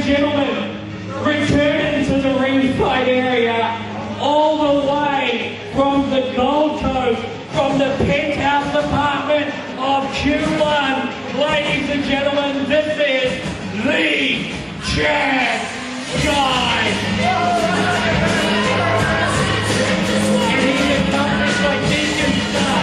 and gentlemen, returning to the ringside area, all the way from the Gold Coast, from the penthouse apartment of Q1, ladies and gentlemen, this is the Chad Skyze. And he's accompanied by Deacon Star.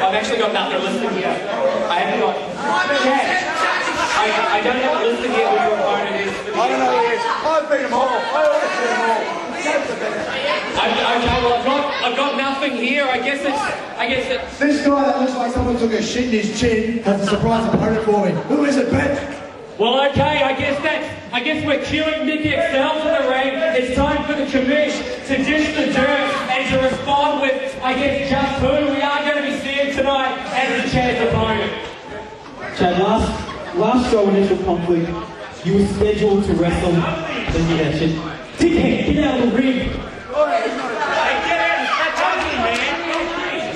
I've actually got nothing listed here. I haven't got... I don't have a listed here who your opponent is. I don't know who he is. I've beat them all. I always beat them all. Okay, well I've got nothing here. I guess it's... This guy that looks like someone took a shit in his chin has a surprise opponent for me. Who is it, Ben? Well, okay, I guess we're cueing Nick XL to the ring. It's time for the commish to dish the dirt and to respond with, I guess, just who we are going to be seeing tonight as the Chad's opponent. Chad, last show initial conflict, you were scheduled to wrestle. Then you that shit. Dickhead, get out of the ring.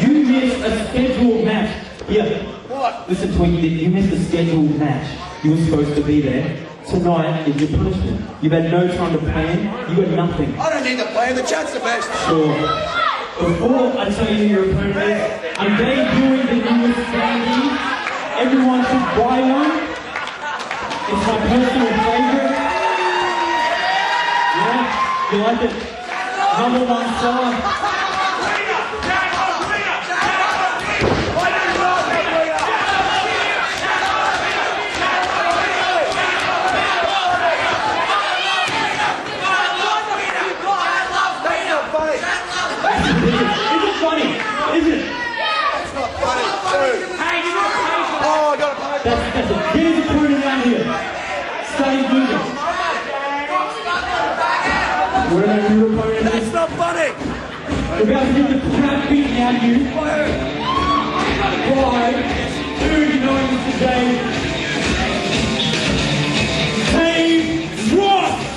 You missed a scheduled match. Yeah. What? Listen to what you did. You missed a scheduled match. You were supposed to be there. Tonight is your punishment. You've had no time to plan. You had nothing. I don't need to plan. The Chad's the best. Sure. Before I tell you who your opponent is, I'm debuting the newest candy. Everyone should buy one. It's my personal favorite. Yeah, you like it? #1 seller. That's it. Get his opponent out here. Stay moving. Where are your opponent? That's not funny. We're about to get the crap beaten out of you. Why? Who joining us today? PWAQ!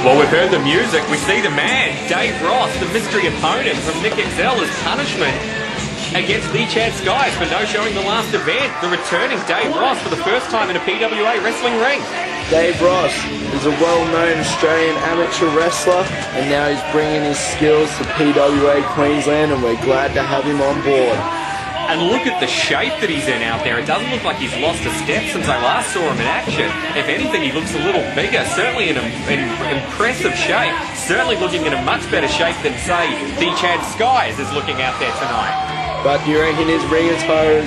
Well, we've heard the music, we see the man, Dave Ross, the mystery opponent from Nick XL as punishment against the Chad Skyze for no showing the last event. The returning Dave Ross for the first time in a PWA wrestling ring. Dave Ross is a well-known Australian amateur wrestler and now he's bringing his skills to PWA Queensland and we're glad to have him on board. And look at the shape that he's in out there. It doesn't look like he's lost a step since I last saw him in action. If anything, he looks a little bigger, certainly in impressive shape. Certainly looking in a much better shape than, say, the Chad Skyze is looking out there tonight. But do you reckon his ring attire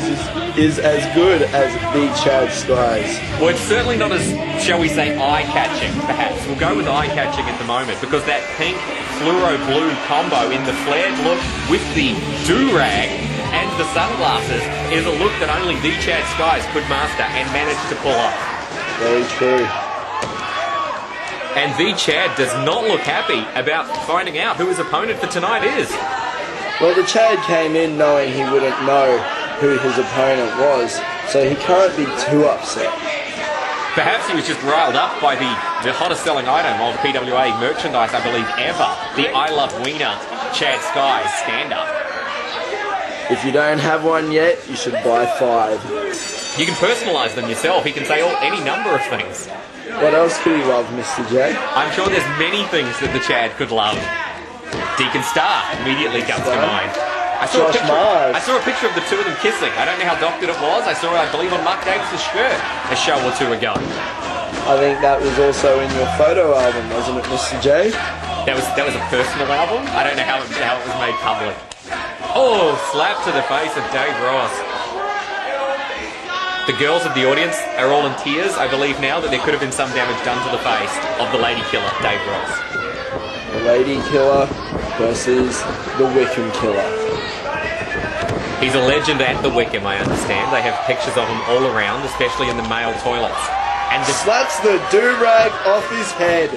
is as good as the Chad Skyze? Well, it's certainly not as, shall we say, eye-catching, perhaps. We'll go with eye-catching at the moment, because that pink fluoro-blue combo in the flared look with the do-rag and the sunglasses is a look that only the Chad Skyze could master and manage to pull off. Very true. And the Chad does not look happy about finding out who his opponent for tonight is. Well, the Chad came in knowing he wouldn't know who his opponent was, so he can't be too upset. Perhaps he was just riled up by the hottest selling item of PWA merchandise, I believe, ever. The I Love Wiener Chad Skyze stand-up. If you don't have one yet, you should buy 5. You can personalise them yourself. He can say any number of things. What else could he love, Mr. J? I'm sure there's many things that the Chad could love. Deacon Star immediately comes to mind. I saw a picture of the two of them kissing. I don't know how doctored it was. I saw it, I believe, on Mark Davis's shirt a show or two ago. I think that was also in your photo album, wasn't it, Mr. J? That was a personal album. I don't know how it was made public. Oh, slap to the face of Dave Ross. The girls of the audience are all in tears, I believe now, that there could have been some damage done to the face of the lady killer, Dave Ross. The lady killer versus the Wickham killer. He's a legend at the Wickham, I understand. They have pictures of him all around, especially in the male toilets. And slaps the do-rag off his head.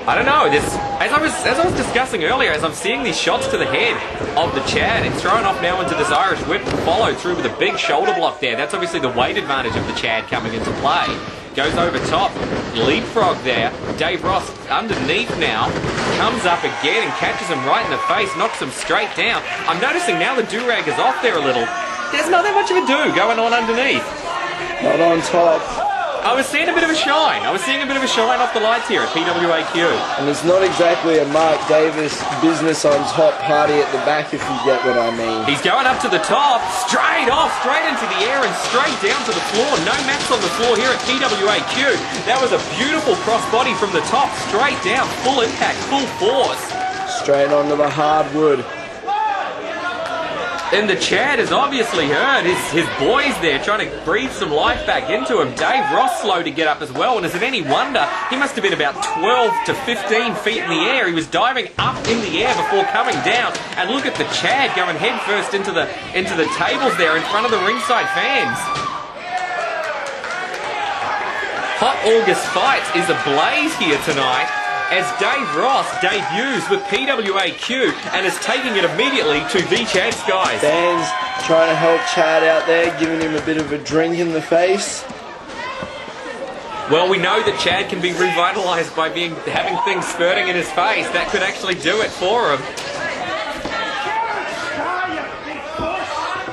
I don't know, as I was discussing earlier, as I'm seeing these shots to the head of the Chad, it's thrown off now into this Irish whip, followed through with a big shoulder block there. That's obviously the weight advantage of the Chad coming into play. Goes over top, leapfrog there. Dave Ross underneath now, comes up again and catches him right in the face, knocks him straight down. I'm noticing now the do-rag is off there a little. There's not that much of a do going on underneath. Not on top. I was seeing a bit of a shine. Off the lights here at PWAQ. And it's not exactly a Mark Davis business on top party at the back, if you get what I mean. He's going up to the top, straight into the air and straight down to the floor. No mats on the floor here at PWAQ. That was a beautiful crossbody from the top, straight down, full impact, full force. Straight onto the hardwood. And the Chad has obviously heard his boys there trying to breathe some life back into him. Dave Ross slow to get up as well, and is it any wonder he must have been about 12 to 15 feet in the air. He was diving up in the air before coming down. And look at the Chad going headfirst into the tables there in front of the ringside fans. Hot August Fights is ablaze here tonight, as Dave Ross debuts with PWAQ and is taking it immediately to the Chad Skyze. Fans trying to help Chad out there, giving him a bit of a drink in the face. Well, we know that Chad can be revitalised by having things spurting in his face. That could actually do it for him.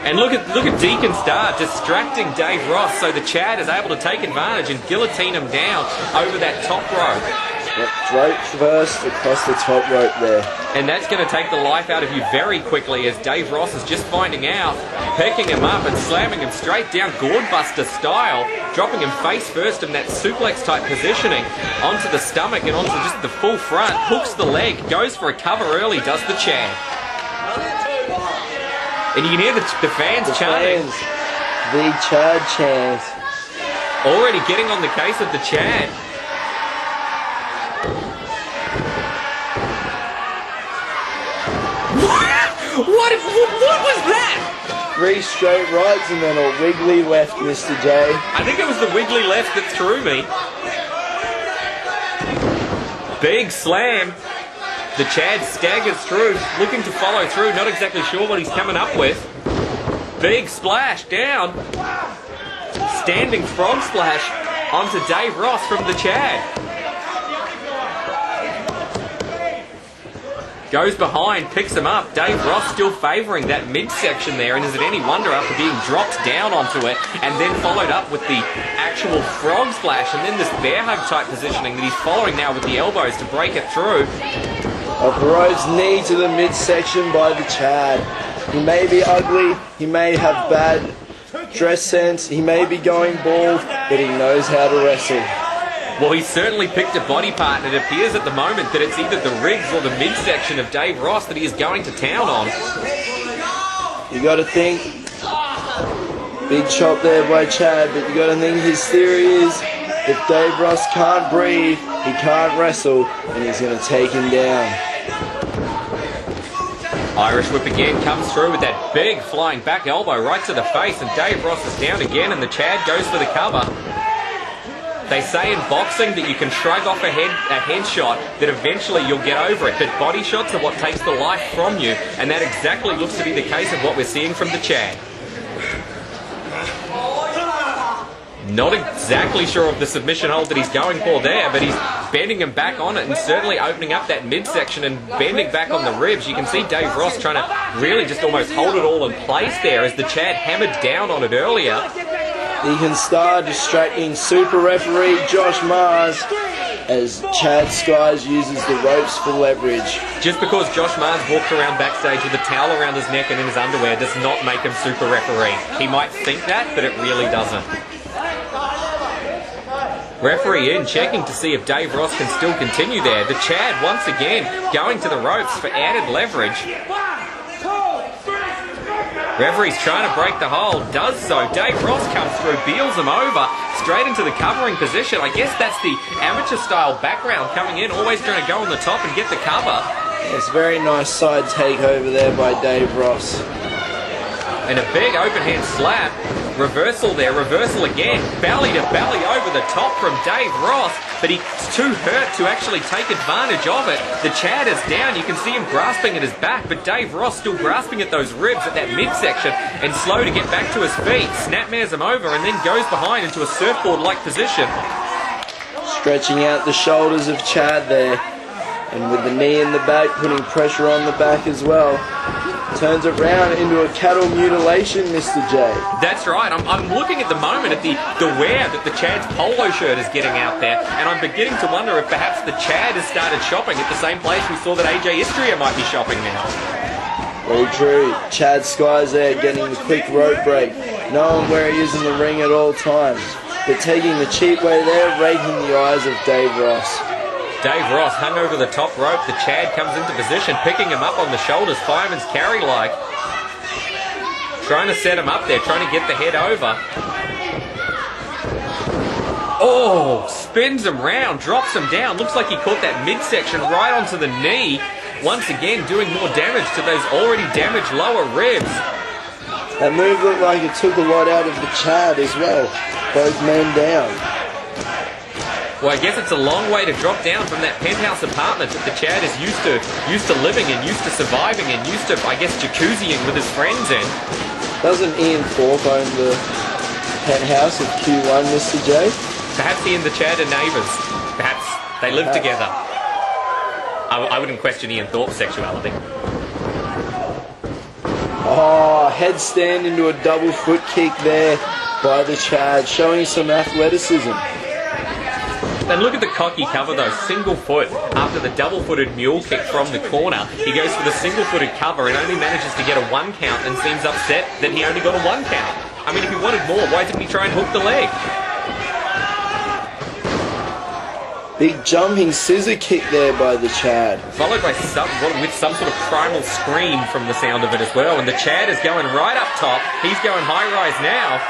And look at Deacon Star distracting Dave Ross, so the Chad is able to take advantage and guillotine him down over that top rope. Yep, throat first across the top rope there. And that's going to take the life out of you very quickly, as Dave Ross is just finding out, picking him up and slamming him straight down Gourdbuster style, dropping him face first in that suplex type positioning onto the stomach and onto just the full front, hooks the leg, goes for a cover early, does the Chad. And you can hear the fans chanting. The Chad chant. Already getting on the case of the Chad. What was that? 3 straight rights and then a wiggly left, Mr. J. I think it was the wiggly left that threw me. Big slam. The Chad staggers through, looking to follow through, not exactly sure what he's coming up with. Big splash down. Standing frog splash onto Dave Ross from the Chad. Goes behind, picks him up. Dave Ross still favouring that midsection there, and is it any wonder after being dropped down onto it and then followed up with the actual frog splash and then this bear hug type positioning that he's following now with the elbows to break it through. A Rhodes knee to the midsection by the Chad. He may be ugly, he may have bad dress sense, he may be going bald, but he knows how to wrestle. Well, he's certainly picked a body part, and it appears at the moment that it's either the ribs or the midsection of Dave Ross that he is going to town on. You got to think, big chop there by Chad, but you got to think his theory is if Dave Ross can't breathe, he can't wrestle, and he's going to take him down. Irish whip again comes through with that big flying back elbow right to the face, and Dave Ross is down again, and the Chad goes for the cover. They say in boxing that you can shrug off a headshot, that eventually you'll get over it, but body shots are what takes the life from you, and that exactly looks to be the case of what we're seeing from the Chad. Not exactly sure of the submission hold that he's going for there, but he's bending him back on it and certainly opening up that midsection and bending back on the ribs. You can see Dave Ross trying to really just almost hold it all in place there as the Chad hammered down on it earlier. Deacon Star distracting super referee Josh Mars as Chad Skyze uses the ropes for leverage. Just because Josh Mars walked around backstage with a towel around his neck and in his underwear does not make him super referee. He might think that, but it really doesn't. Referee in, checking to see if Dave Ross can still continue there. The Chad once again going to the ropes for added leverage. Referee's trying to break the hold, does so. Dave Ross comes through, beals him over, straight into the covering position. I guess that's the amateur style background coming in, always trying to go on the top and get the cover. It's a very nice side takeover there by Dave Ross. And a big open hand slap. Reversal there, reversal again. Belly to belly over the top from Dave Ross, but he's too hurt to actually take advantage of it. The Chad is down. You can see him grasping at his back, but Dave Ross still grasping at those ribs at that midsection and slow to get back to his feet. Snapmares him over and then goes behind into a surfboard-like position. Stretching out the shoulders of Chad there, and with the knee in the back, putting pressure on the back as well. Turns it round into a cattle mutilation, Mr. J. That's right. I'm looking at the moment at the wear that the Chad's polo shirt is getting out there, and I'm beginning to wonder if perhaps the Chad has started shopping at the same place we saw that AJ Istria might be shopping now. Very true. Chad Skyze there getting the quick rope break, knowing where he is in the ring at all times, but taking the cheap way there, raking the eyes of Dave Ross. Dave Ross hung over the top rope. The Chad comes into position, picking him up on the shoulders, fireman's carry-like. Trying to set him up there, trying to get the head over. Oh, spins him round, drops him down. Looks like he caught that midsection right onto the knee. Once again, doing more damage to those already damaged lower ribs. That move looked like it took a lot out of the Chad as well. Both men down. Well, I guess it's a long way to drop down from that penthouse apartment that the Chad is used to living in, used to surviving in, used to, I guess, jacuzziing with his friends in. Doesn't Ian Thorpe own the penthouse of Q1, Mr. J? Perhaps he and the Chad are neighbours. Perhaps they live together. I wouldn't question Ian Thorpe's sexuality. Oh, headstand into a double foot kick there by the Chad, showing some athleticism. And look at the cocky cover though, single foot after the double-footed mule kick from the corner. He goes for the single-footed cover and only manages to get a 1 count and seems upset that he only got a 1 count. I mean, if he wanted more, why didn't he try and hook the leg? Big jumping scissor kick there by the Chad. Followed by some sort of primal scream from the sound of it as well. And the Chad is going right up top. He's going high-rise now.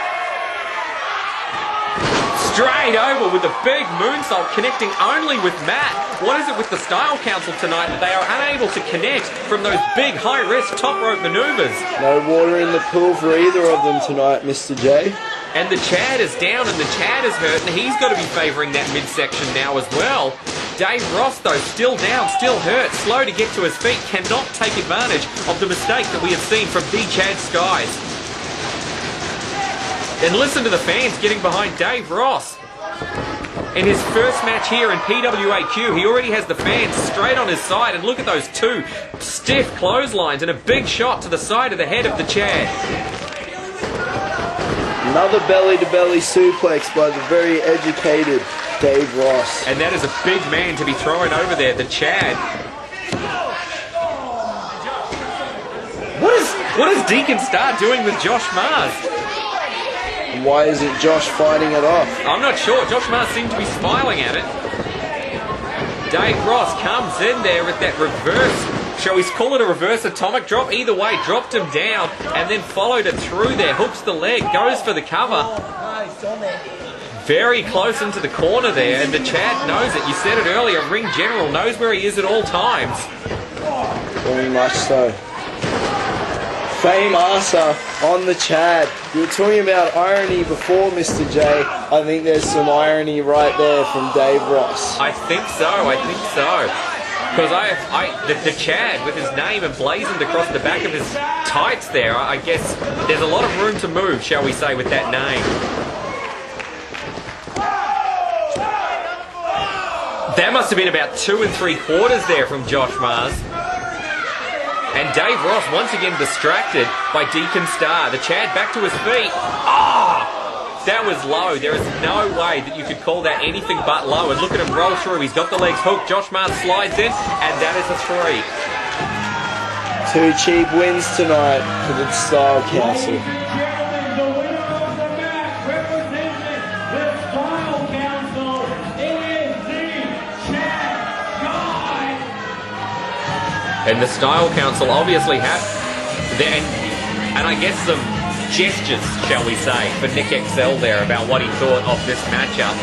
Straight over with a big moonsault, connecting only with Matt. What is it with the Style Council tonight that they are unable to connect from those big high-risk top rope maneuvers? No water in the pool for either of them tonight, Mr. J. And the Chad is down and the Chad is hurt, and he's got to be favouring that midsection now as well. Dave Ross, though, still down, still hurt, slow to get to his feet, cannot take advantage of the mistake that we have seen from the Chad Skyze. And listen to the fans getting behind Dave Ross. In his first match here in PWAQ, he already has the fans straight on his side. And look at those two stiff clotheslines and a big shot to the side of the head of the Chad. Another belly-to-belly suplex by the very educated Dave Ross. And that is a big man to be throwing over there, the Chad. What is Deacon Star doing with Josh Mars? And why isn't Josh fighting it off? I'm not sure. Josh Mars seemed to be smiling at it. Dave Ross comes in there with that reverse. Shall we call it a reverse atomic drop? Either way, dropped him down and then followed it through there. Hooks the leg, goes for the cover. Very close into the corner there, and the Chad knows it. You said it earlier, Ring General knows where he is at all times. Very much so. Fame Asa on the Chad. You were talking about irony before, Mr. J. I think there's some irony right there from Dave Ross. I think so. Because the Chad with his name emblazoned across the back of his tights there, I guess there's a lot of room to move, shall we say, with that name. That must have been about 2 3/4 there from Josh Mars. And Dave Ross once again distracted by Deacon Starr. The Chad back to his feet. That was low. There is no way that you could call that anything but low. And look at him roll through. He's got the legs hooked. Josh Mars slides in, and that is a 3. 2 cheap wins tonight for the Style Council. And the Style Council obviously have there, and I guess some gestures, shall we say, for Nick XL there about what he thought of this matchup.